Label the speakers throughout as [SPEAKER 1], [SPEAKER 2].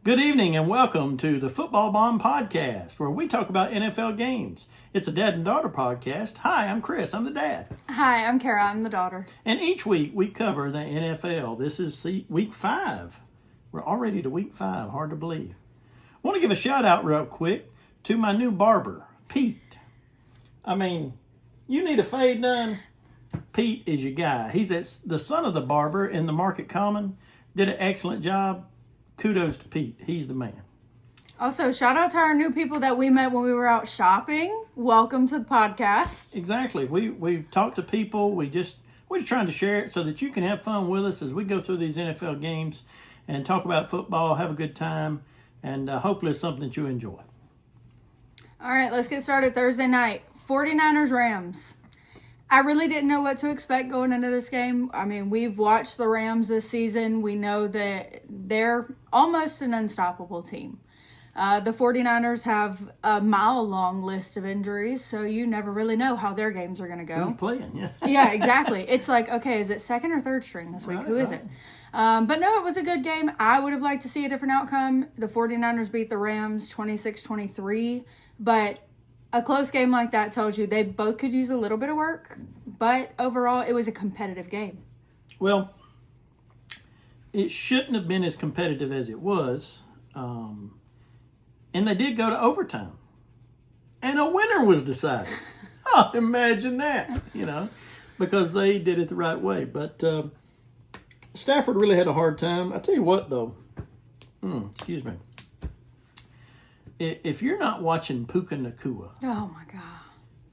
[SPEAKER 1] Good evening and welcome to the Football Bomb Podcast, where we talk about NFL games. It's a dad and daughter podcast. Hi, I'm Chris. I'm the dad.
[SPEAKER 2] Hi, I'm Kara. I'm the daughter.
[SPEAKER 1] And each week we cover the NFL. This is week 5. We're already to week 5. Hard to believe. I want to give a shout out real quick to my new barber, Pete. I mean, you need a fade done, Pete is your guy. He's the son of the barber in the Market Common. Did an excellent job. Kudos to Pete. He's the man.
[SPEAKER 2] Also, shout out to our new people that we met when we were out shopping. Welcome to the podcast.
[SPEAKER 1] Exactly. We've talked to people. We're just trying to share it so that you can have fun with us as we go through these NFL games and talk about football, have a good time, and hopefully it's something that you enjoy.
[SPEAKER 2] All right, let's get started. Thursday night, 49ers Rams. I really didn't know what to expect going into this game. I mean, we've watched the Rams this season. We know that they're almost an unstoppable team. The 49ers have a mile-long list of injuries, so you never really know how their games are going to go.
[SPEAKER 1] Who's playing? Yeah.
[SPEAKER 2] Yeah, exactly. It's like, okay, is it second or third string this week? Who is it? But no, it was a good game. I would have liked to see a different outcome. The 49ers beat the Rams 26-23, but a close game like that tells you they both could use a little bit of work, but overall, it was a competitive game.
[SPEAKER 1] Well, it shouldn't have been as competitive as it was, and they did go to overtime, and a winner was decided. Oh, imagine that, because they did it the right way. But Stafford really had a hard time. I tell you what, though, excuse me. If you're not watching Puka Nacua,
[SPEAKER 2] oh my God.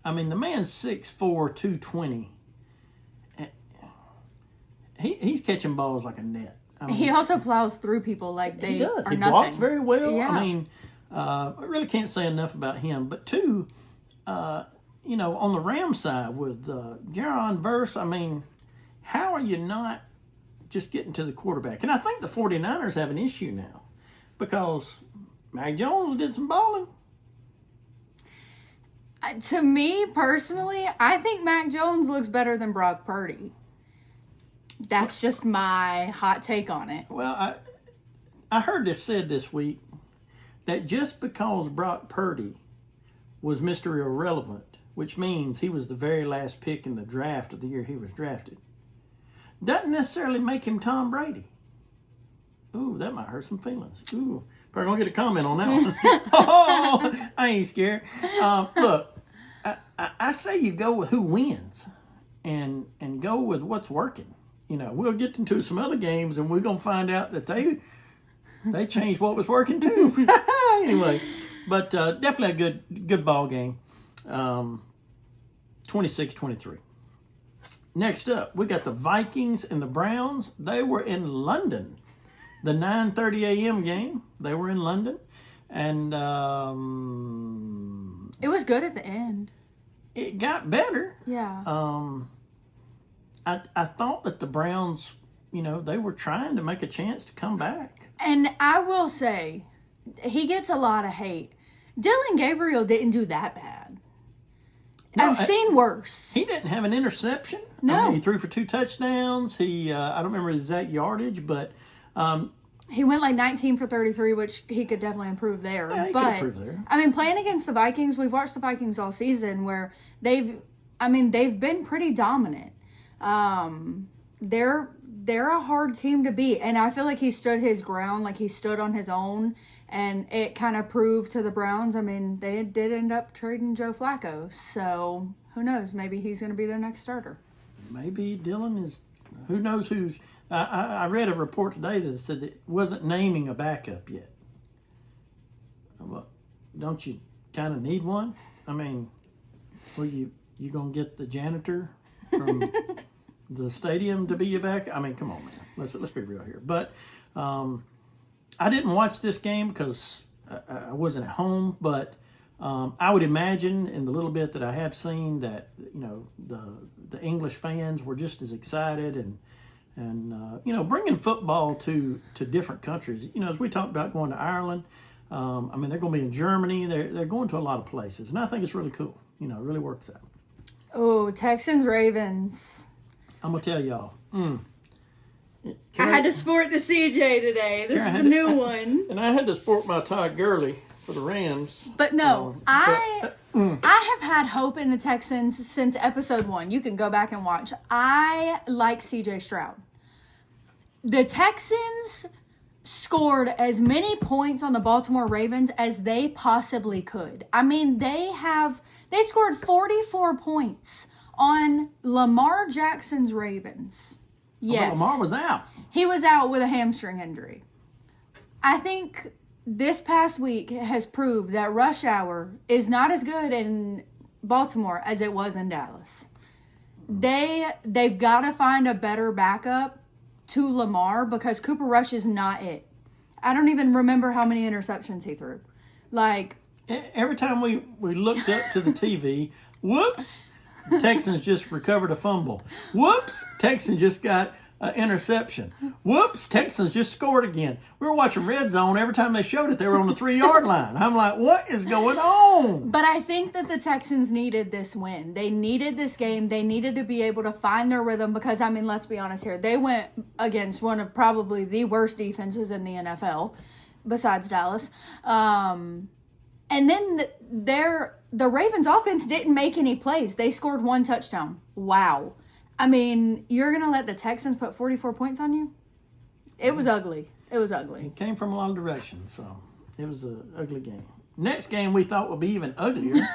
[SPEAKER 1] I mean, the man's 6'4", 220. He's catching balls like a net. I mean,
[SPEAKER 2] he also plows through people like they
[SPEAKER 1] he does.
[SPEAKER 2] are
[SPEAKER 1] He
[SPEAKER 2] nothing.
[SPEAKER 1] blocks very well.
[SPEAKER 2] Yeah.
[SPEAKER 1] I mean, I really can't say enough about him. But two, on the Rams side with Jaron Verse, I mean, how are you not just getting to the quarterback? And I think the 49ers have an issue now because Mac Jones did some balling.
[SPEAKER 2] To me, personally, I think Mac Jones looks better than Brock Purdy. That's just my hot take on it.
[SPEAKER 1] Well, I heard this said this week that just because Brock Purdy was Mr. Irrelevant, which means he was the very last pick in the draft of the year he was drafted, doesn't necessarily make him Tom Brady. Ooh, that might hurt some feelings. Ooh, probably gonna get a comment on that one. Oh, I ain't scared. Look, I say you go with who wins, and go with what's working. We'll get into some other games, and we're gonna find out that they changed what was working too. Anyway, but definitely a good ball game. 26-23. Next up, we got the Vikings and the Browns. They were in London. The 9:30 a.m. game, they were in London, and
[SPEAKER 2] it was good at the end.
[SPEAKER 1] It got better.
[SPEAKER 2] Yeah.
[SPEAKER 1] I thought that the Browns, they were trying to make a chance to come back.
[SPEAKER 2] And I will say, he gets a lot of hate. Dylan Gabriel didn't do that bad.
[SPEAKER 1] No,
[SPEAKER 2] I've seen worse.
[SPEAKER 1] He didn't have an interception.
[SPEAKER 2] No.
[SPEAKER 1] I mean, he threw for 2 touchdowns. I don't remember the exact yardage, but
[SPEAKER 2] he went like 19 for 33, which he could definitely improve there.
[SPEAKER 1] Yeah, he
[SPEAKER 2] but
[SPEAKER 1] could improve there.
[SPEAKER 2] I mean, playing against the Vikings, we've watched the Vikings all season where they've been pretty dominant. They're a hard team to beat, and I feel like he stood his ground, like he stood on his own, and it kind of proved to the Browns. I mean, they did end up trading Joe Flacco, so who knows? Maybe he's going to be their next starter.
[SPEAKER 1] Maybe Dylan is. Who knows who's. I read a report today that said that it wasn't naming a backup yet. Well, don't you kind of need one? I mean, were you gonna get the janitor from the stadium to be your backup? I mean, come on, man. Let's be real here. But I didn't watch this game because I wasn't at home. But I would imagine in the little bit that I have seen that the English fans were just as excited and bringing football to different countries. As we talked about going to Ireland, they're going to be in Germany. They're going to a lot of places, and I think it's really cool. It really works out.
[SPEAKER 2] Oh, Texans Ravens.
[SPEAKER 1] I'm gonna tell y'all.
[SPEAKER 2] I had to sport the CJ today. This is the new one.
[SPEAKER 1] And I had to sport my Todd Gurley for the Rams.
[SPEAKER 2] But no, I have had hope in the Texans since episode 1. You can go back and watch. I like CJ Stroud. The Texans scored as many points on the Baltimore Ravens as they possibly could. I mean, they scored 44 points on Lamar Jackson's Ravens. Yes.
[SPEAKER 1] But Lamar was out.
[SPEAKER 2] He was out with a hamstring injury. I think this past week has proved that rush hour is not as good in Baltimore as it was in Dallas. They've got to find a better backup to Lamar because Cooper Rush is not it. I don't even remember how many interceptions he threw. Like,
[SPEAKER 1] every time we looked up to the TV, whoops, Texans just recovered a fumble. Whoops, Texans just got an interception. Whoops, Texans just scored again. We were watching Red Zone. Every time they showed it, they were on the 3-yard line. I'm like, what is going on?
[SPEAKER 2] But I think that the Texans needed this win. They needed this game. They needed to be able to find their rhythm because, I mean, let's be honest here. They went against one of probably the worst defenses in the NFL, besides Dallas. And then the Ravens offense didn't make any plays. They scored 1 touchdown. Wow. I mean, you're going to let the Texans put 44 points on you? It was ugly. It was ugly.
[SPEAKER 1] It came from a lot of directions, so it was an ugly game. Next game we thought would be even uglier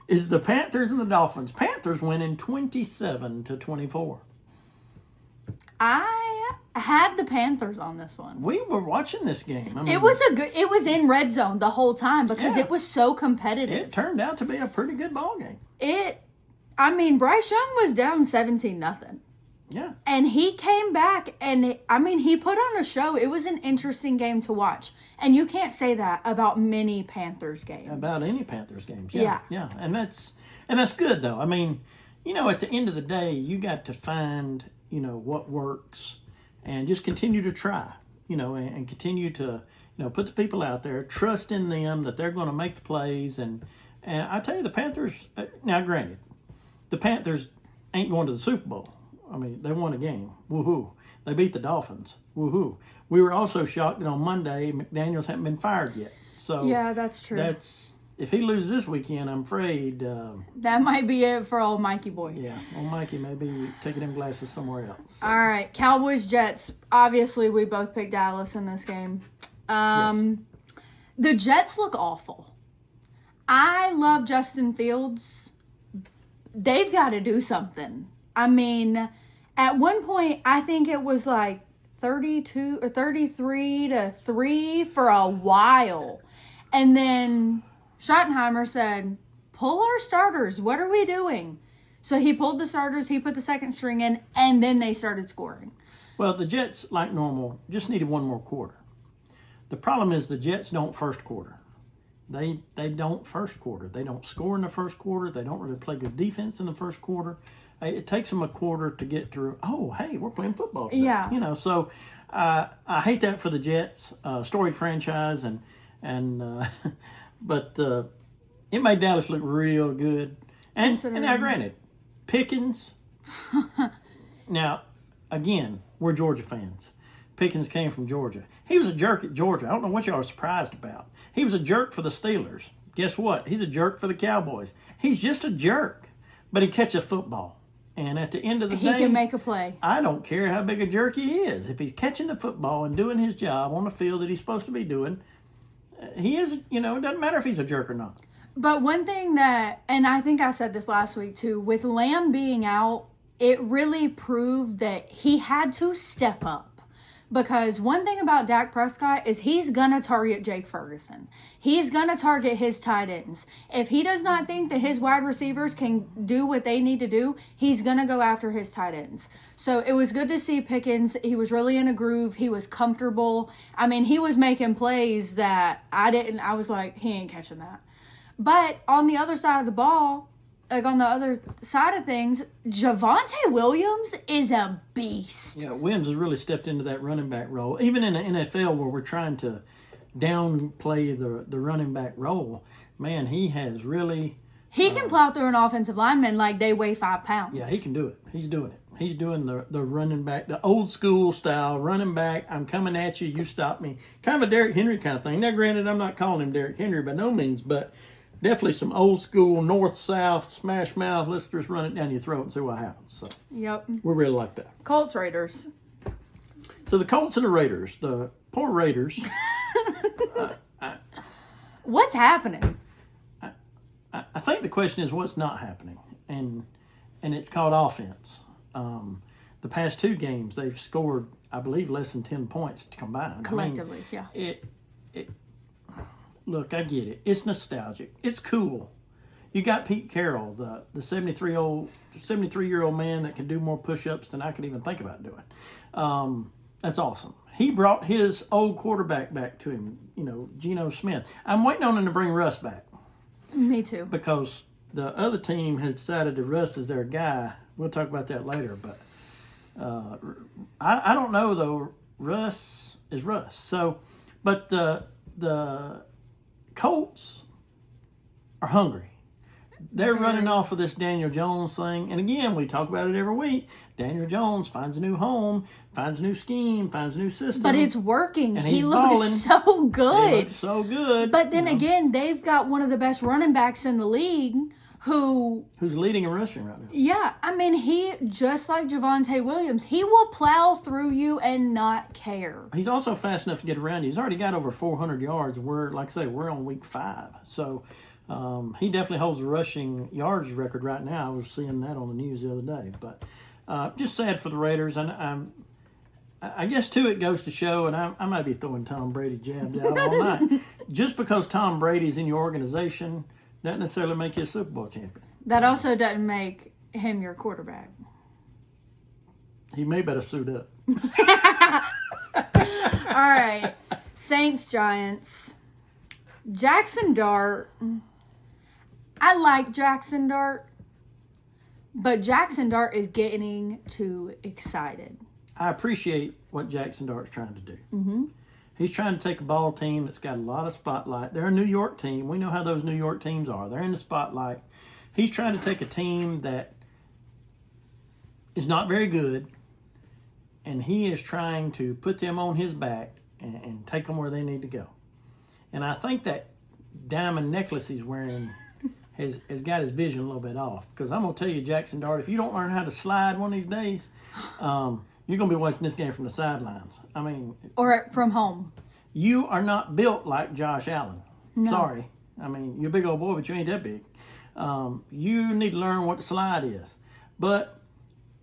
[SPEAKER 1] is the Panthers and the Dolphins. Panthers winning 27-24.
[SPEAKER 2] I had the Panthers on this one.
[SPEAKER 1] We were watching this game. I mean,
[SPEAKER 2] It was in red zone the whole time because it was so competitive.
[SPEAKER 1] It turned out to be a pretty good ball game.
[SPEAKER 2] Bryce Young was down 17-0.
[SPEAKER 1] Yeah.
[SPEAKER 2] And he came back and, he put on a show. It was an interesting game to watch. And you can't say that about many Panthers games.
[SPEAKER 1] About any Panthers games. Yeah. And that's good, though. I mean, at the end of the day, you got to find, what works and just continue to try, and continue to, put the people out there, trust in them that they're going to make the plays. And I tell you, the Panthers, now granted, the Panthers ain't going to the Super Bowl. I mean, they won a game. Woohoo. They beat the Dolphins. Woohoo. We were also shocked that on Monday, McDaniels hadn't been fired yet. So
[SPEAKER 2] yeah, that's true.
[SPEAKER 1] If he loses this weekend, I'm afraid.
[SPEAKER 2] That might be it for old Mikey boy.
[SPEAKER 1] Yeah, old Mikey may be taking them glasses somewhere else. So.
[SPEAKER 2] All right, Cowboys, Jets. Obviously, we both picked Dallas in this game.
[SPEAKER 1] Yes.
[SPEAKER 2] The Jets look awful. I love Justin Fields. They've got to do something. I mean, at one point, I think it was like 32 or 33-3 for a while. And then Schottenheimer said, pull our starters. What are we doing? So he pulled the starters, he put the second string in, and then they started scoring.
[SPEAKER 1] Well, the Jets, like normal, just needed one more quarter. The problem is the Jets don't first quarter. They don't first quarter. They don't score in the first quarter. They don't really play good defense in the first quarter. It takes them a quarter to get through. Oh, hey, we're playing football today.
[SPEAKER 2] Yeah.
[SPEAKER 1] So I hate that for the Jets. Storied franchise, but it made Dallas look real good. And now, granted, Pickens. Now, again, we're Georgia fans. Pickens came from Georgia. He was a jerk at Georgia. I don't know what y'all are surprised about. He was a jerk for the Steelers. Guess what? He's a jerk for the Cowboys. He's just a jerk, but he catches a football. And at the end of the day,
[SPEAKER 2] he can make a play.
[SPEAKER 1] I don't care how big a jerk he is. If he's catching the football and doing his job on the field that he's supposed to be doing, he is, it doesn't matter if he's a jerk or not.
[SPEAKER 2] But one thing that, and I think I said this last week too, with Lamb being out, it really proved that he had to step up. Because one thing about Dak Prescott is he's going to target Jake Ferguson. He's going to target his tight ends. If he does not think that his wide receivers can do what they need to do, he's going to go after his tight ends. So it was good to see Pickens. He was really in a groove. He was comfortable. I mean, he was making plays that I was like, he ain't catching that. But on the other side of the ball, like on the other side of things, Javonte Williams is a beast.
[SPEAKER 1] Yeah, Williams has really stepped into that running back role. Even in the NFL where we're trying to downplay the running back role, man, he has really...
[SPEAKER 2] He can plow through an offensive lineman like they weigh 5 pounds.
[SPEAKER 1] Yeah, he can do it. He's doing it. He's doing the running back, the old school style running back. I'm coming at you, you stop me. Kind of a Derrick Henry kind of thing. Now, granted, I'm not calling him Derrick Henry by no means, but definitely some old school north-south smash mouth. Let's just run it down your throat and see what happens. So
[SPEAKER 2] Yep.
[SPEAKER 1] we really like that.
[SPEAKER 2] Colts Raiders.
[SPEAKER 1] So the Colts and the Raiders, the poor Raiders.
[SPEAKER 2] What's happening?
[SPEAKER 1] I think the question is what's not happening, and it's called offense. The past 2 games they've scored, I believe, less than 10 points combined.
[SPEAKER 2] Collectively, yeah.
[SPEAKER 1] Look, I get it. It's nostalgic. It's cool. You got Pete Carroll, the 73-year-old man that can do more push-ups than I could even think about doing. That's awesome. He brought his old quarterback back to him, Geno Smith. I'm waiting on him to bring Russ back
[SPEAKER 2] Me too.
[SPEAKER 1] because the other team has decided that Russ is their guy. We'll talk about that later, but I don't know though. Russ is Russ. So, but the Colts are hungry. They're running off of this Daniel Jones thing. And again, we talk about it every week. Daniel Jones finds a new home, finds a new scheme, finds a new system.
[SPEAKER 2] But it's working.
[SPEAKER 1] And
[SPEAKER 2] He
[SPEAKER 1] he's
[SPEAKER 2] looks
[SPEAKER 1] balling.
[SPEAKER 2] so
[SPEAKER 1] He
[SPEAKER 2] good.
[SPEAKER 1] looks so good.
[SPEAKER 2] But then again, they've got one of the best running backs in the league
[SPEAKER 1] who's leading in rushing right now?
[SPEAKER 2] yeah, I mean, he, just like Javonte Williams, he will plow through you and not care.
[SPEAKER 1] He's also fast enough to get around you. He's already got over 400 yards. We're, like I say, we're on week 5. So he definitely holds the rushing yards record right now. I was seeing that on the news the other day. But just sad for the Raiders. And I guess, too, it goes to show, and I might be throwing Tom Brady jabs out all night. Just because Tom Brady's in your organization doesn't necessarily make you a Super Bowl champion.
[SPEAKER 2] That also doesn't make him your quarterback.
[SPEAKER 1] He may better suit up.
[SPEAKER 2] All right. Saints, Giants. Jackson Dart. I like Jackson Dart, but Jackson Dart is getting too excited.
[SPEAKER 1] I appreciate what Jackson Dart's trying to do. Mm-hmm. He's trying to take a ball team that's got a lot of spotlight. They're a New York team. We know how those New York teams are. They're in the spotlight. He's trying to take a team that is not very good, and he is trying to put them on his back and take them where they need to go. And I think that diamond necklace he's wearing has got his vision a little bit off. Because I'm going to tell you, Jackson Dart, if you don't learn how to slide one of these days, you're going to be watching this game from the sidelines. I mean...
[SPEAKER 2] Or from home.
[SPEAKER 1] You are not built like Josh Allen.
[SPEAKER 2] No.
[SPEAKER 1] Sorry. I mean, you're a big old boy, but you ain't that big. You need to learn what the slide is. But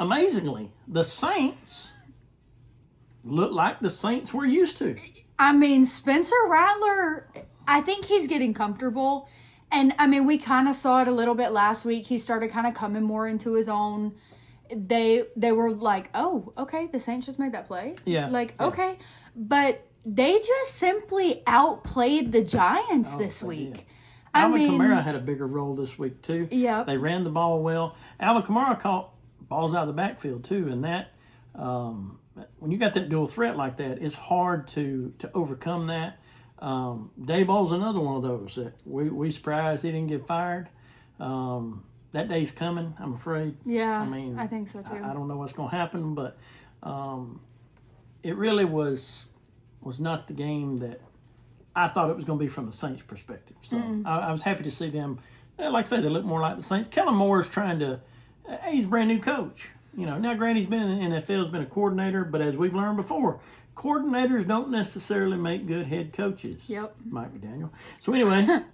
[SPEAKER 1] amazingly, the Saints look like the Saints we're used to.
[SPEAKER 2] I mean, Spencer Rattler, I think he's getting comfortable. And, I mean, we kind of saw it a little bit last week. He started kind of coming more into his own. They were like, oh, okay, the Saints just made that play.
[SPEAKER 1] Yeah.
[SPEAKER 2] Like,
[SPEAKER 1] yeah.
[SPEAKER 2] okay. But they just simply outplayed the Giants this week.
[SPEAKER 1] Did.
[SPEAKER 2] I
[SPEAKER 1] Alvin
[SPEAKER 2] mean,
[SPEAKER 1] Kamara had a bigger role this week, too.
[SPEAKER 2] Yep.
[SPEAKER 1] They ran the ball well. Alvin Kamara caught balls out of the backfield, too. And that, when you got that dual threat like that, it's hard to overcome that. Dayball's another one of those that we surprised he didn't get fired. That day's coming, I'm afraid.
[SPEAKER 2] Yeah,
[SPEAKER 1] I mean,
[SPEAKER 2] I think so too.
[SPEAKER 1] I don't know what's going to happen, but it really was not the game that I thought it was going to be from the Saints' perspective. So I was happy to see them. Like I say, they look more like the Saints. Kellen Moore is trying to. He's a brand new coach. Now granted, he's been in the NFL, he's been a coordinator, but as we've learned before, coordinators don't necessarily make good head coaches.
[SPEAKER 2] Yep.
[SPEAKER 1] Mike McDaniel. So anyway.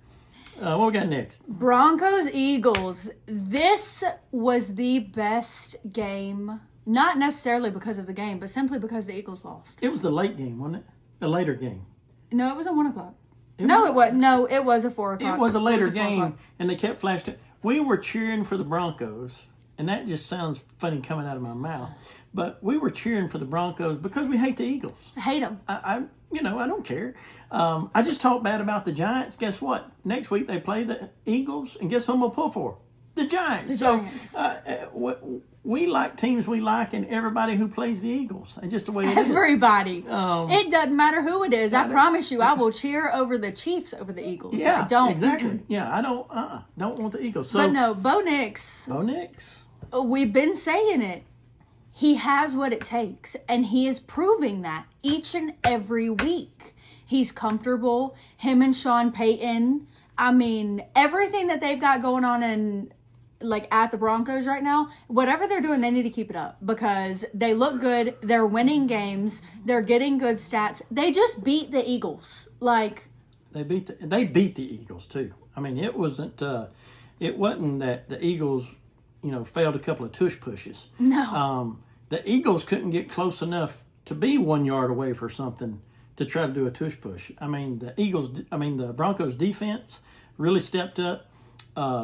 [SPEAKER 1] What we got next?
[SPEAKER 2] Broncos, Eagles. This was the best game. Not necessarily because of the game, but simply because the Eagles lost.
[SPEAKER 1] It was the late game, wasn't it? A later game.
[SPEAKER 2] No, it was at 1 o'clock. It was a 4 o'clock.
[SPEAKER 1] It was a later
[SPEAKER 2] 4
[SPEAKER 1] game,
[SPEAKER 2] o'clock.
[SPEAKER 1] and they kept flashing. We were cheering for the Broncos, and that just sounds funny coming out of my mouth. But we were cheering for the Broncos because we hate the Eagles.
[SPEAKER 2] Hate them.
[SPEAKER 1] I don't care. I just talked bad about the Giants. Guess what? Next week they play the Eagles, and guess who I'm going to pull for? The Giants.
[SPEAKER 2] Giants.
[SPEAKER 1] We like teams we like, and everybody who plays the Eagles. It's just the way it is.
[SPEAKER 2] Everybody. It doesn't matter who it is. I promise you, I will cheer over the Chiefs over the Eagles.
[SPEAKER 1] Yeah,
[SPEAKER 2] don't.
[SPEAKER 1] exactly. Yeah, I don't want the Eagles. So,
[SPEAKER 2] But no, Bo Nix.
[SPEAKER 1] Bo Nix.
[SPEAKER 2] We've been saying it. he has what it takes, and he is proving that each and every week. He's comfortable. Him and Sean Payton, I mean, everything that they've got going on in at the Broncos right now, whatever they're doing, they need to keep it up because they look good. They're winning games. They're getting good stats. They just beat the Eagles.
[SPEAKER 1] They beat the Eagles too. I mean, it wasn't that the Eagles, failed a couple of tush pushes.
[SPEAKER 2] No.
[SPEAKER 1] The Eagles couldn't get close enough to be 1 yard away for something to try to do a tush push. I mean, the Broncos defense really stepped up.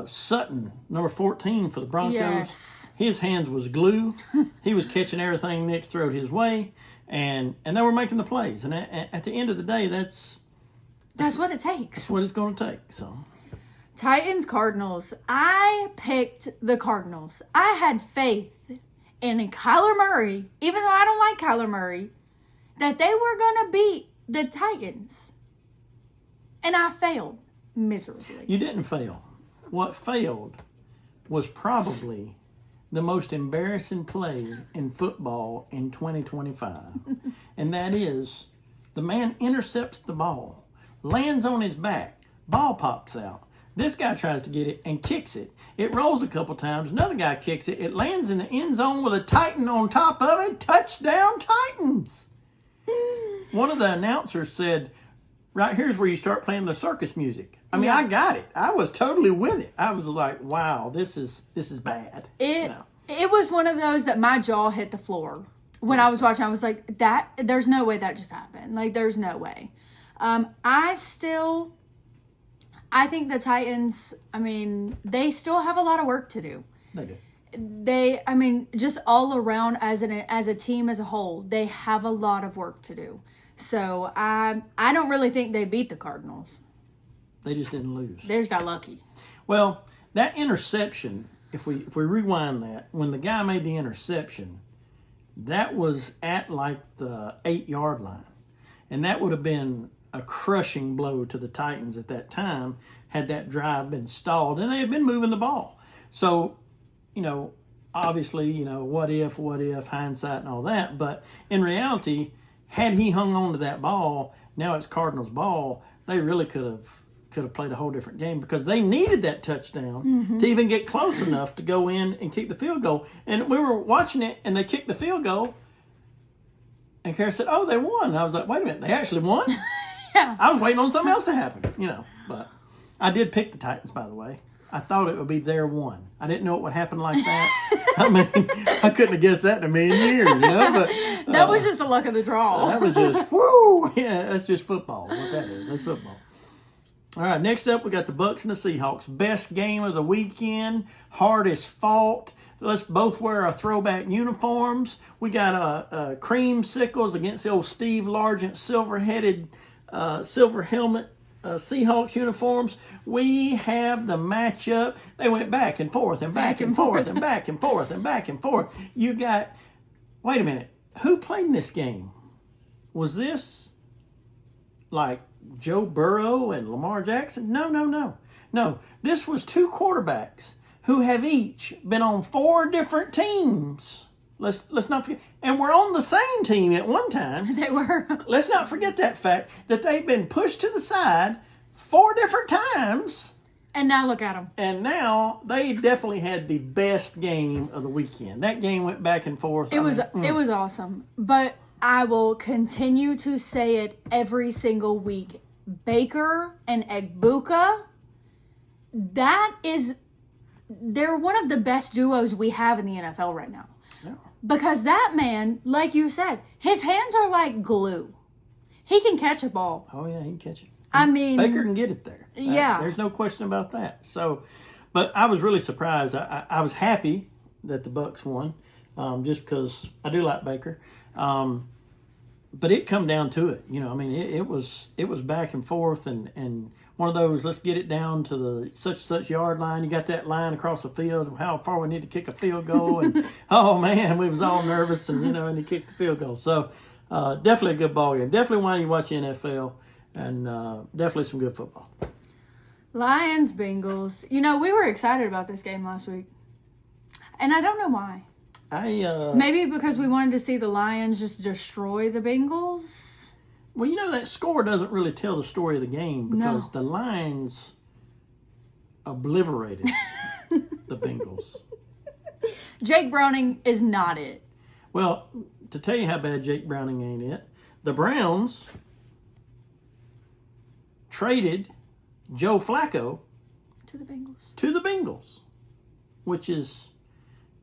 [SPEAKER 1] Sutton, number 14 for the Broncos,
[SPEAKER 2] Yes.
[SPEAKER 1] his hands was glue. He was catching everything Nick's thrown his way, and they were making the plays. And at the end of the day, that's
[SPEAKER 2] what it takes.
[SPEAKER 1] what it's going to take. So,
[SPEAKER 2] Titans, Cardinals. I picked the Cardinals. I had faith in Kyler Murray, even though I don't like Kyler Murray, that they were going to beat the Titans. And I failed miserably.
[SPEAKER 1] you didn't fail. What failed was probably the most embarrassing play in football in 2025. And that is the man intercepts the ball, lands on his back, ball pops out. This guy tries to get it and kicks it. It rolls a couple times. Another guy kicks it. It lands in the end zone with a Titan on top of it. Touchdown, Titans. One of the announcers said, right here's where you start playing the circus music. I mean,
[SPEAKER 2] Yeah.
[SPEAKER 1] I got it. I was totally with it. I was like, wow, this is bad.
[SPEAKER 2] It was one of those that my jaw hit the floor. When I was watching, I was like, there's no way that just happened. There's no way. I think the Titans, they still have a lot of work to do.
[SPEAKER 1] They do.
[SPEAKER 2] Just all around as a team as a whole, they have a lot of work to do. So I don't really think they beat the Cardinals.
[SPEAKER 1] They just didn't lose.
[SPEAKER 2] They just got lucky.
[SPEAKER 1] Well, that interception, if we rewind that, when the guy made the interception, that was at the 8-yard line. And that would have been a crushing blow to the Titans at that time had that drive been stalled. And they had been moving the ball. So, obviously, what if, hindsight and all that. But in reality, had he hung on to that ball, now it's Cardinals ball, they really could have played a whole different game because they needed that touchdown to even get close enough to go in and kick the field goal. And we were watching it, and they kicked the field goal, and Kara said, "Oh, they won." And I was like, "Wait a minute, they actually won?"
[SPEAKER 2] Yeah.
[SPEAKER 1] I was waiting on something else to happen, But I did pick the Titans, by the way. I thought it would be their one. I didn't know it would happen like that. I couldn't have guessed that in a million years, But
[SPEAKER 2] That was just the luck of the draw.
[SPEAKER 1] that was just whoo. Yeah, that's just football. What that is, that's football. All right, next up we got the Bucks and the Seahawks. Best game of the weekend, hardest fought. Let's both wear our throwback uniforms. We got creamsicles against the old Steve Largent silver-headed, silver helmet Seahawks uniforms. We have the matchup. They went back and forth and back and forth and back and forth and back and forth. You got, wait a minute, who played in this game? Was this like Joe Burrow and Lamar Jackson? No. This was two quarterbacks who have each been on 4 different teams. Let's not forget, and we're on the same team at one time.
[SPEAKER 2] They were.
[SPEAKER 1] Let's not forget that fact that they've been pushed to the side 4 different times.
[SPEAKER 2] And now look at them.
[SPEAKER 1] And now they definitely had the best game of the weekend. That game went back and forth.
[SPEAKER 2] It was awesome. But I will continue to say it every single week. Baker and Egbuka, they're one of the best duos we have in the NFL right now.
[SPEAKER 1] Yeah.
[SPEAKER 2] Because that man, like you said, his hands are like glue. He can catch a ball.
[SPEAKER 1] Oh, yeah, he can catch it.
[SPEAKER 2] Baker
[SPEAKER 1] can get it there.
[SPEAKER 2] Yeah.
[SPEAKER 1] There's no question about that. So, but I was really surprised. I was happy that the Bucks won, just because I do like Baker. But it come down to it. It was back and forth and one of those, let's get it down to the such yard line. You got that line across the field, how far we need to kick a field goal. And, oh, man, we was all nervous and he kicked the field goal. So, definitely a good ball game. Definitely why you watch the NFL. And definitely some good football.
[SPEAKER 2] Lions, Bengals. We were excited about this game last week. And I don't know why. Maybe because we wanted to see the Lions just destroy the Bengals.
[SPEAKER 1] Well, that score doesn't really tell the story of the game because
[SPEAKER 2] No.
[SPEAKER 1] the Lions obliterated the Bengals.
[SPEAKER 2] Jake Browning is not it.
[SPEAKER 1] Well, to tell you how bad Jake Browning ain't it, the Browns traded Joe Flacco
[SPEAKER 2] To the Bengals.
[SPEAKER 1] to the Bengals, which is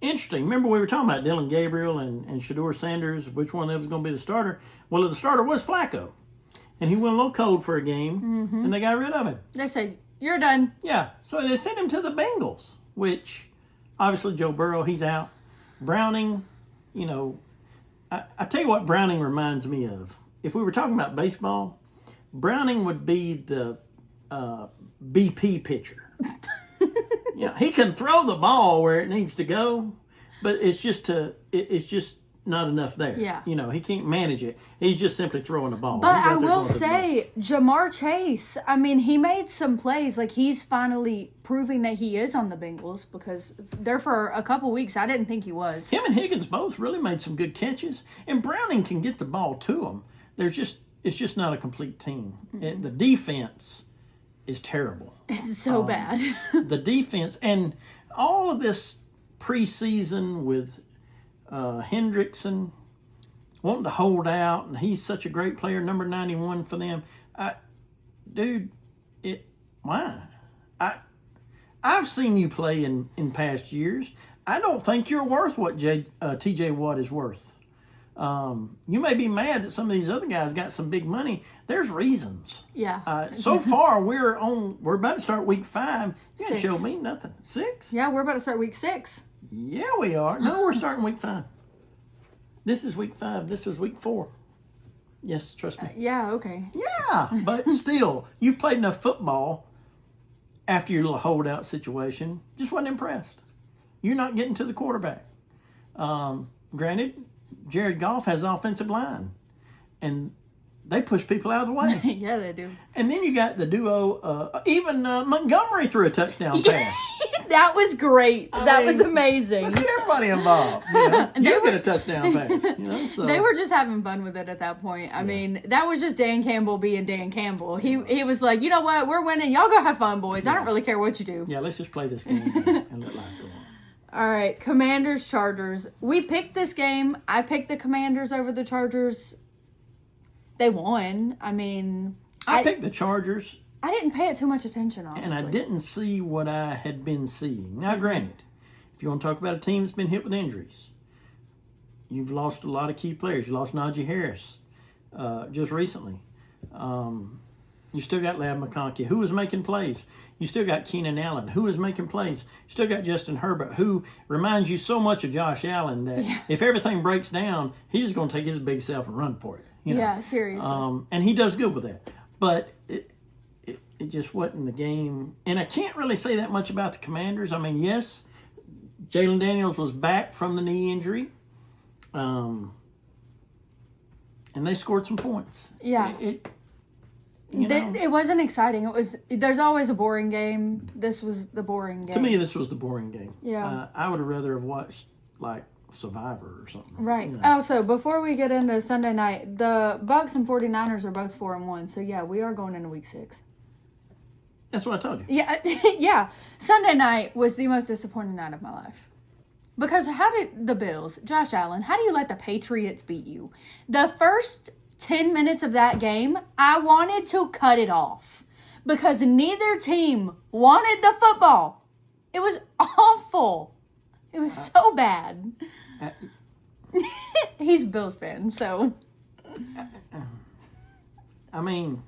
[SPEAKER 1] interesting. Remember we were talking about Dylan Gabriel and Shedeur Sanders, which one of them was going to be the starter. Well, the starter was Flacco, and he went a little cold for a game, and they got rid of him.
[SPEAKER 2] They said, "You're done."
[SPEAKER 1] Yeah, so they sent him to the Bengals, which obviously Joe Burrow, he's out. Browning, I tell you what Browning reminds me of. If we were talking about baseball, Browning would be the BP pitcher. He can throw the ball where it needs to go, but it's just not enough there.
[SPEAKER 2] Yeah.
[SPEAKER 1] He can't manage it. He's just simply throwing the ball.
[SPEAKER 2] But
[SPEAKER 1] He's
[SPEAKER 2] I
[SPEAKER 1] out there
[SPEAKER 2] will
[SPEAKER 1] going to the
[SPEAKER 2] say, Jamar Chase, I mean, he made some plays. Like, he's finally proving that he is on the Bengals because there for a couple weeks, I didn't think he was.
[SPEAKER 1] Him and Higgins both really made some good catches, and Browning can get the ball to him. It's just not a complete team. The defense is terrible.
[SPEAKER 2] It's so bad.
[SPEAKER 1] The defense and all of this preseason with Hendrickson wanting to hold out, and he's such a great player, number 91 for them. Why? I've seen you play in past years. I don't think you're worth what T.J. Watt is worth. You may be mad that some of these other guys got some big money. There's reasons.
[SPEAKER 2] Yeah.
[SPEAKER 1] So far, we're about to start week 5. You didn't
[SPEAKER 2] 6.
[SPEAKER 1] show me nothing. 6?
[SPEAKER 2] Yeah, we're about to start week 6.
[SPEAKER 1] Yeah, we are. No, we're starting week 5. This is week 5. This was week 4. Yes, trust me.
[SPEAKER 2] Yeah, okay.
[SPEAKER 1] Yeah, but still, you've played enough football after your little holdout situation. Just wasn't impressed. You're not getting to the quarterback. Granted, Jared Goff has an offensive line, and they push people out of the way.
[SPEAKER 2] Yeah, they do.
[SPEAKER 1] And then you got the duo, even Montgomery threw a touchdown pass.
[SPEAKER 2] That was great. That was
[SPEAKER 1] mean,
[SPEAKER 2] amazing.
[SPEAKER 1] Let's get everybody involved. You get a touchdown pass. So.
[SPEAKER 2] They were just having fun with it at that point. I mean, that was just Dan Campbell being Dan Campbell. He was like, you know what? We're winning. Y'all go have fun, boys. I don't really care what you do.
[SPEAKER 1] Yeah, let's just play this game and let life go on.
[SPEAKER 2] All right, Commanders, Chargers. We picked this game. I picked the Commanders over the Chargers. They won. I mean,
[SPEAKER 1] I picked the Chargers.
[SPEAKER 2] I didn't pay it too much attention, honestly.
[SPEAKER 1] And I didn't see what I had been seeing. Now, granted, if you want to talk about a team that's been hit with injuries, you've lost a lot of key players. You lost Najee Harris just recently. You still got Lab McConkey, who was making plays. You still got Keenan Allen, who was making plays. You still got Justin Herbert, who reminds you so much of Josh Allen that if everything breaks down, he's just going to take his big self and run for it.
[SPEAKER 2] Yeah, seriously.
[SPEAKER 1] And he does good with that. But it just wasn't the game. And I can't really say that much about the Commanders. I mean, yes, Jalen Daniels was back from the knee injury. And they scored some points.
[SPEAKER 2] Yeah. It wasn't exciting. There's always a boring game. This was the boring game.
[SPEAKER 1] To me, this was the boring game.
[SPEAKER 2] Yeah.
[SPEAKER 1] I would have rather have watched, like, Survivor or something.
[SPEAKER 2] Right. Also, before we get into Sunday night, the Bucks and 49ers are both 4-1. So, yeah, we are going into week 6.
[SPEAKER 1] That's what I told you.
[SPEAKER 2] Yeah. Yeah. Sunday night was the most disappointing night of my life. Because how did the Bills, Josh Allen, how do you let the Patriots beat you? The first 10 minutes of that game, I wanted to cut it off. Because neither team wanted the football. It was awful. It was so bad. He's a Bills fan, so.
[SPEAKER 1] I mean,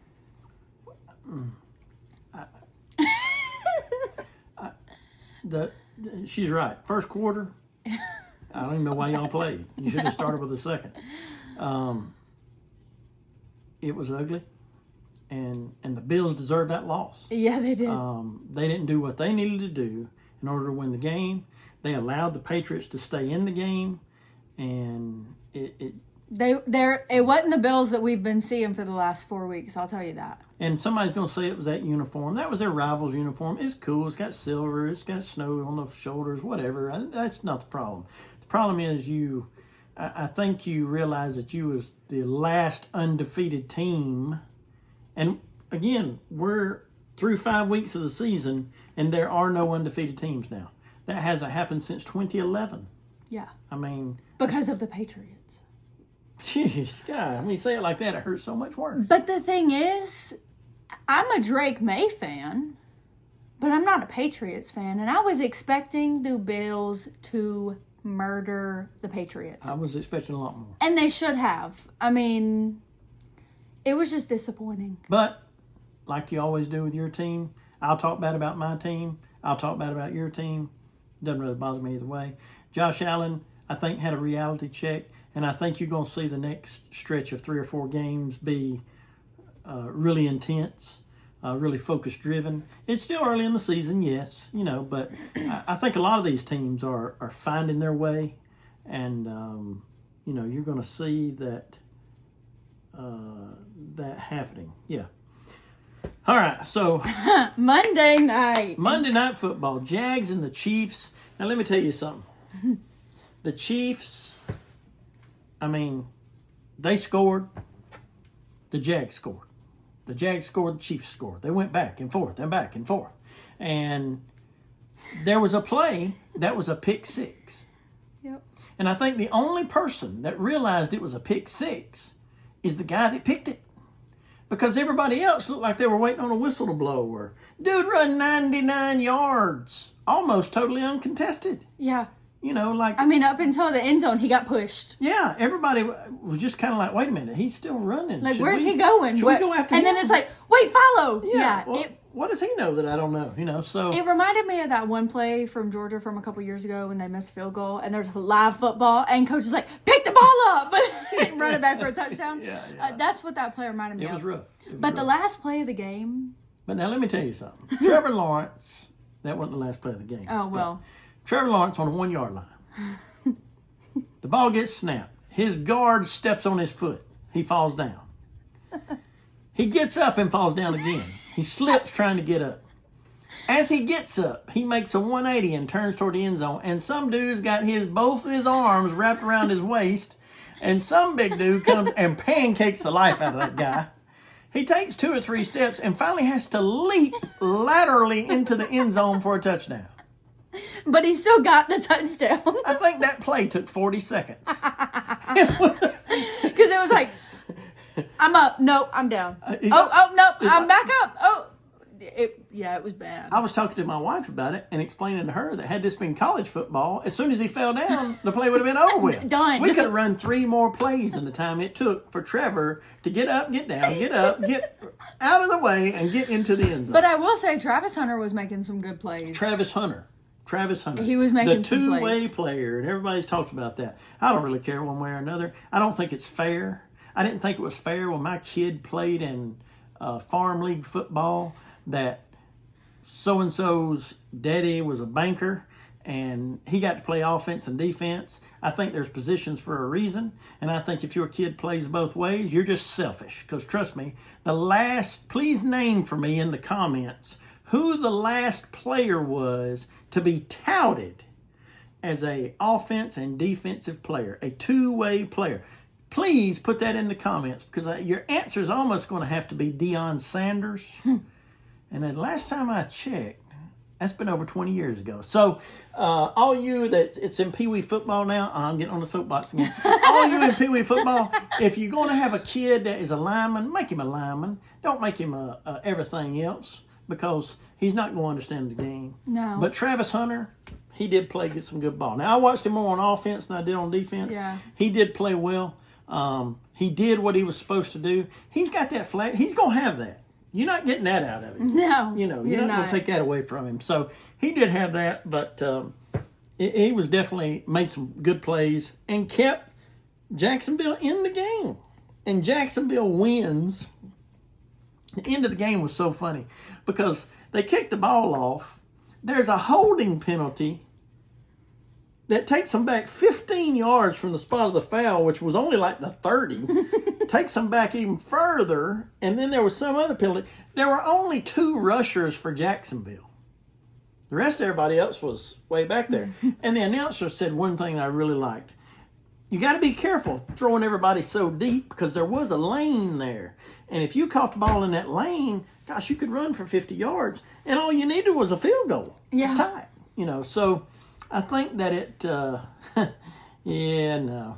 [SPEAKER 1] she's right. First quarter, I don't even know why y'all played. You should have started with the second. It was ugly, and the Bills deserved that loss.
[SPEAKER 2] Yeah, they did.
[SPEAKER 1] They didn't do what they needed to do in order to win the game. They allowed the Patriots to stay in the game, and it
[SPEAKER 2] wasn't the Bills that we've been seeing for the last 4 weeks. I'll tell you that.
[SPEAKER 1] And somebody's going to say it was that uniform. That was their rival's uniform. It's cool. It's got silver. It's got snow on the shoulders, whatever. That's not the problem. The problem is I think you realize that you was the last undefeated team. And again, we're through 5 weeks of the season, and there are no undefeated teams now. That hasn't happened since 2011.
[SPEAKER 2] Yeah.
[SPEAKER 1] I mean,
[SPEAKER 2] Because of the Patriots.
[SPEAKER 1] jeez, God, when you say it like that, it hurts so much worse.
[SPEAKER 2] But the thing is, I'm a Drake May fan, but I'm not a Patriots fan. And I was expecting the Bills to murder the Patriots.
[SPEAKER 1] I was expecting a lot more.
[SPEAKER 2] And they should have. I mean, it was just disappointing.
[SPEAKER 1] But, like you always do with your team, I'll talk bad about my team. I'll talk bad about your team. Doesn't really bother me either way. Josh Allen, I think, had a reality check. And I think you're going to see the next stretch of 3 or 4 games be really intense, really focus-driven. It's still early in the season, yes, but I think a lot of these teams are finding their way. And, you're going to see that happening. Yeah. All right, so
[SPEAKER 2] Monday night.
[SPEAKER 1] Monday Night Football, Jags and the Chiefs. Now, let me tell you something. The Chiefs, I mean, they scored. The Jags scored. The Jags scored, the Chiefs scored. They went back and forth and back and forth. And there was a play that was a pick six.
[SPEAKER 2] Yep.
[SPEAKER 1] And I think the only person that realized it was a pick six is the guy that picked it. Because everybody else looked like they were waiting on a whistle to blow. Or, dude run 99 yards, almost totally uncontested.
[SPEAKER 2] Yeah.
[SPEAKER 1] I
[SPEAKER 2] mean, up until the end zone, he got pushed.
[SPEAKER 1] Yeah, everybody was just kind of like, wait a minute, he's still running.
[SPEAKER 2] Like, where's he going?
[SPEAKER 1] Should we go after him?
[SPEAKER 2] And then it's like, wait, follow.
[SPEAKER 1] Yeah. Well, what does he know that I don't know? So
[SPEAKER 2] it reminded me of that one play from Georgia from a couple years ago when they missed a field goal and there's live football and coach is like, pick the ball up, run it back for a touchdown.
[SPEAKER 1] Yeah.
[SPEAKER 2] That's what that play reminded me of.
[SPEAKER 1] It was rough.
[SPEAKER 2] But the last play of the game.
[SPEAKER 1] But now let me tell you something. Trevor Lawrence, that wasn't the last play of the game.
[SPEAKER 2] Oh, well.
[SPEAKER 1] Trevor Lawrence on the 1 yard line. The ball gets snapped. His guard steps on his foot. He falls down. He gets up and falls down again. He slips trying to get up. As he gets up, he makes a 180 and turns toward the end zone. And some dude's got both of his arms wrapped around his waist. And some big dude comes and pancakes the life out of that guy. He takes 2 or 3 steps and finally has to leap laterally into the end zone for a touchdown.
[SPEAKER 2] But he still got the touchdown.
[SPEAKER 1] I think that play took 40 seconds.
[SPEAKER 2] Because it was like, I'm up. Nope, I'm down. Nope, I'm back up. Oh, it was bad.
[SPEAKER 1] I was talking to my wife about it and explaining to her that had this been college football, as soon as he fell down, the play would have been over with.
[SPEAKER 2] Done.
[SPEAKER 1] We could have run 3 more plays in the time it took for Trevor to get up, get down, get up, get out of the way, and get into the end zone.
[SPEAKER 2] But I will say Travis Hunter was making some good plays.
[SPEAKER 1] Travis Hunter. He
[SPEAKER 2] was making
[SPEAKER 1] the
[SPEAKER 2] some plays.
[SPEAKER 1] two-way player, and everybody's talked about that. I don't really care one way or another. I don't think it's fair. I didn't think it was fair when my kid played in farm league football that so-and-so's daddy was a banker and he got to play offense and defense. I think there's positions for a reason, and I think if your kid plays both ways, you're just selfish. Because trust me, please name for me in the comments who the last player was to be touted as a offense and defensive player, a two-way player. Please put that in the comments because your answer is almost going to have to be Deion Sanders. And the last time I checked, that's been over 20 years ago. So all you it's in Pee Wee football now. I'm getting on the soapbox again. All you in Pee Wee football, if you're going to have a kid that is a lineman, make him a lineman. Don't make him a everything else because he's not going to understand the game.
[SPEAKER 2] No.
[SPEAKER 1] But Travis Hunter, he did get some good ball. Now, I watched him more on offense than I did on defense.
[SPEAKER 2] Yeah.
[SPEAKER 1] He did play well. He did what he was supposed to do. He's got that flag. He's going to have that. You're not getting that out of him.
[SPEAKER 2] No.
[SPEAKER 1] You're not going to take that away from him. So he did have that, but he was definitely made some good plays and kept Jacksonville in the game. And Jacksonville wins. The end of the game was so funny because they kicked the ball off. There's a holding penalty that takes them back 15 yards from the spot of the foul, which was only like the 30. Takes them back even further, and then there was some other penalty. There were only 2 rushers for Jacksonville. The rest of everybody else was way back there. And the announcer said one thing that I really liked. You got to be careful throwing everybody so deep because there was a lane there. And if you caught the ball in that lane, gosh, you could run for 50 yards. And all you needed was a field goal to tie it. You know, so I think that it, yeah, no.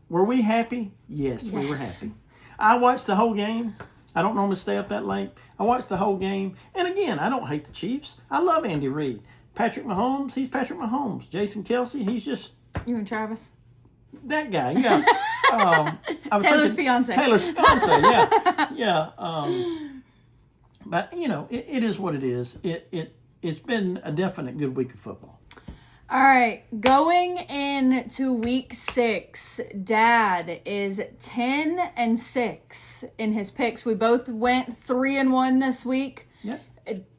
[SPEAKER 1] Were we happy? Yes, we were happy. I watched the whole game. I don't normally stay up that late. I watched the whole game. And again, I don't hate the Chiefs. I love Andy Reid. Patrick Mahomes, he's Patrick Mahomes. Jason Kelsey, he's just...
[SPEAKER 2] You and Travis?
[SPEAKER 1] That guy, yeah. I was
[SPEAKER 2] Taylor's
[SPEAKER 1] thinking,
[SPEAKER 2] fiance.
[SPEAKER 1] Taylor's fiance, yeah. Yeah. But, you know, it is what it is. It's been a definite good week of football.
[SPEAKER 2] All right, going into week 6, Dad is 10-6 in his picks. We both went 3-1 this week.
[SPEAKER 1] Yeah.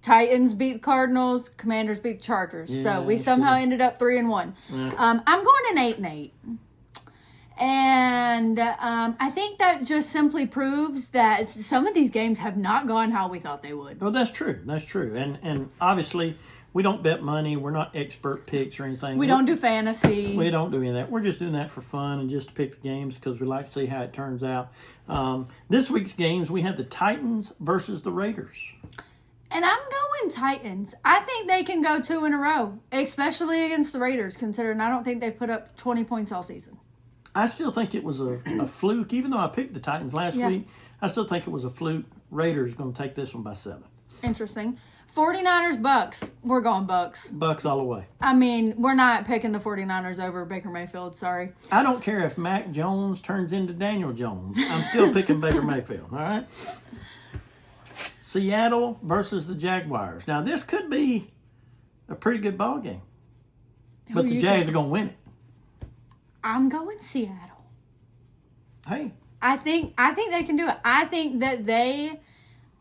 [SPEAKER 2] Titans beat the Cardinals, Commanders beat the Chargers.
[SPEAKER 1] Yeah,
[SPEAKER 2] So we somehow ended up 3-1. I'm going an 8-8. And I think that just simply proves that some of these games have not gone how we thought they would.
[SPEAKER 1] Well, that's true. That's true. And obviously, we don't bet money. We're not expert picks or anything.
[SPEAKER 2] We don't do fantasy.
[SPEAKER 1] We don't do any of that. We're just doing that for fun and just to pick the games because we like to see how it turns out. This week's games, we have the Titans versus the Raiders.
[SPEAKER 2] And I'm going Titans. I think they can go 2 in a row, especially against the Raiders, considering I don't think they've put up 20 points all season.
[SPEAKER 1] I still think it was a fluke. Even though I picked the Titans last week, I still think it was a fluke. Raiders going to take this one by 7.
[SPEAKER 2] Interesting. 49ers, Bucks. We're going Bucks.
[SPEAKER 1] Bucks all the way.
[SPEAKER 2] I mean, we're not picking the 49ers over Baker Mayfield. Sorry.
[SPEAKER 1] I don't care if Mac Jones turns into Daniel Jones. I'm still picking Baker Mayfield. All right? Seattle versus the Jaguars. Now, this could be a pretty good ball game. But the Jags are going to win it.
[SPEAKER 2] I'm going Seattle.
[SPEAKER 1] Hey.
[SPEAKER 2] I think they can do it. I think that they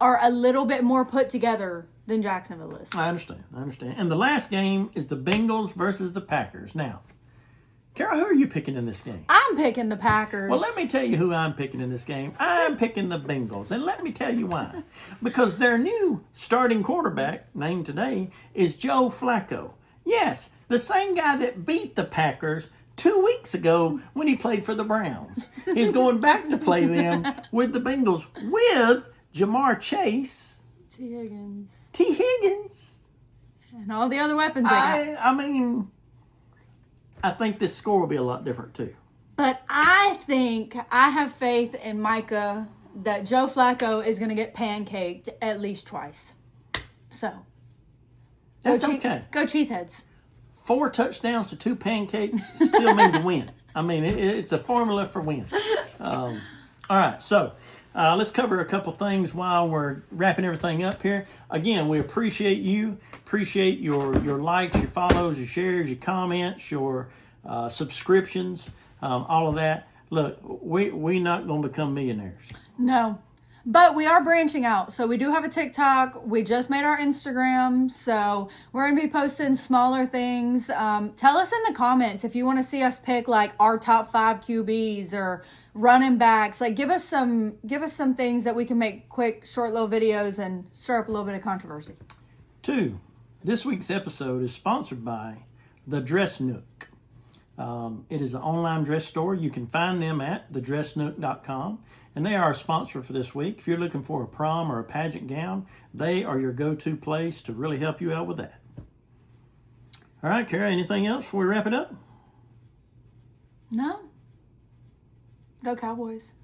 [SPEAKER 2] are a little bit more put together than Jacksonville is.
[SPEAKER 1] I understand. And the last game is the Bengals versus the Packers. Now, Kara, who are you picking in this game?
[SPEAKER 2] I'm picking the Packers.
[SPEAKER 1] Well, let me tell you who I'm picking in this game. I'm picking the Bengals. And let me tell you why. Because their new starting quarterback, named today, is Joe Flacco. Yes, the same guy that beat the Packers 2 weeks ago when he played for the Browns. He's going back to play them with the Bengals with Jamar Chase. T. Higgins.
[SPEAKER 2] And all the other weapons they got.
[SPEAKER 1] I mean, I think this score will be a lot different too.
[SPEAKER 2] But I think I have faith in Micah that Joe Flacco is going to get pancaked at least twice. So.
[SPEAKER 1] That's okay.
[SPEAKER 2] Go Cheeseheads.
[SPEAKER 1] 4 touchdowns to 2 pancakes still means a win. I mean, it's a formula for win. All right, so let's cover a couple things while we're wrapping everything up here. Again, we appreciate you. Appreciate your likes, your follows, your shares, your comments, your subscriptions, all of that. Look, we're not going to become millionaires.
[SPEAKER 2] No. But we are branching out. So we do have a TikTok. We just made our Instagram. So we're going to be posting smaller things. Tell us in the comments if you want to see us pick like our top 5 QBs or running backs. Like give us some things that we can make quick, short little videos and stir up a little bit of controversy.
[SPEAKER 1] 2, this week's episode is sponsored by The Dress Nook. It is an online dress store. You can find them at thedressnook.com. And they are a sponsor for this week. If you're looking for a prom or a pageant gown, they are your go-to place to really help you out with that. All right, Kara, anything else before we wrap it up?
[SPEAKER 2] No. Go Cowboys.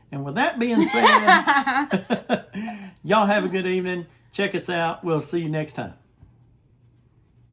[SPEAKER 1] And with that being said, y'all have a good evening. Check us out. We'll see you next time.